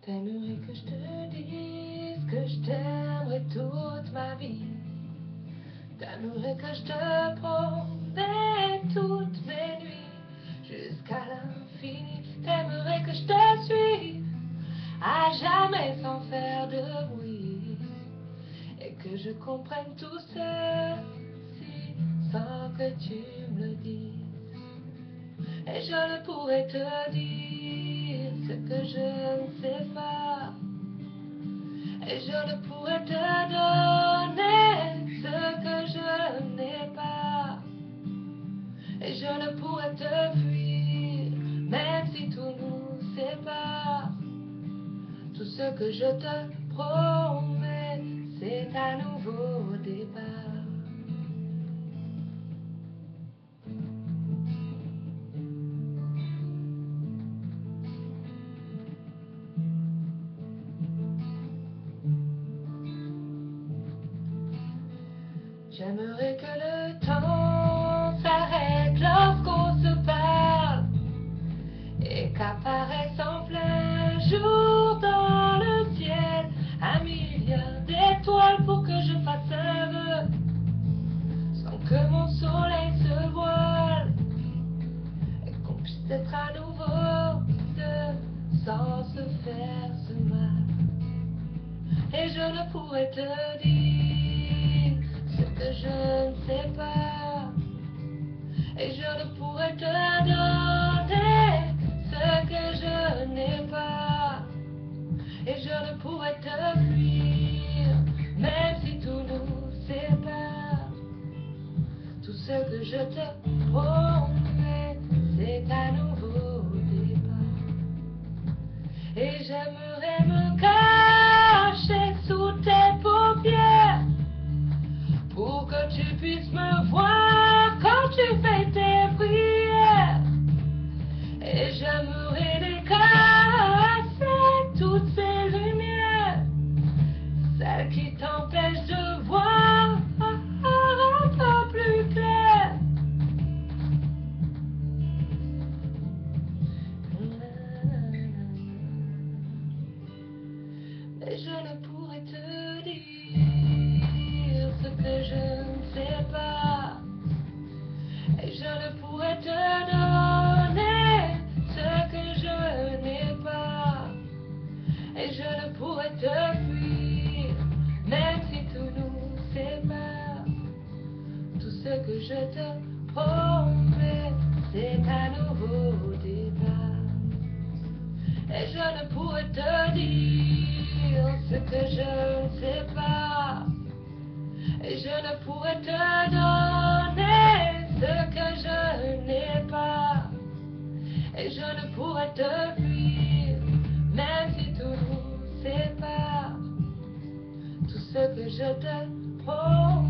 T'aimerais que je te dise que je t'aimerais toute ma vie. T'aimerais que je te promets toutes mes nuits jusqu'à l'infini. T'aimerais que je te suive à jamais sans faire de bruit et que je comprenne tout ceci sans que tu me le dises. Et je ne pourrais te dire ce que je ne sais pas. Et je ne pourrais te donner ce que je n'ai pas. Et je ne pourrais te fuir, même si tout nous sépare. Tout ce que je te promets, c'est un nouveau départ. J'aimerais que le temps s'arrête lorsqu'on se parle et qu'apparaisse en plein jour dans le ciel un milliard d'étoiles pour que je fasse un vœu sans que mon soleil se voile et qu'on puisse être à nouveau deux sans se faire ce mal. Et je ne pourrais te dire ce que je ne sais pas. Et je ne pourrais te donner ce que je n'ai pas. Et je ne pourrais te fuir, même si tout nous sépare. Tout ce que je te promets, c'est un nouveau départ. Et j'aimerais me cacher sous tes paupières pour que tu puisses me voir quand tu fais tes prières. Et j'aimerais décasser toutes ces lumières, celles qui t'empêchent de voir un peu plus clair. Mais je ne pourrais te dire ce que je ne sais pas. Et je ne pourrais te donner ce que je n'ai pas. Et je ne pourrais te fuir, même si tout nous sépare. Tout ce que je te promets, c'est un nouveau départ. Et je ne pourrais te dire ce que je ne sais pas. Et je ne pourrais te donner ce que je n'ai pas. Et je ne pourrais te fuir, même si tout nous sépare. Tout ce que je te promets.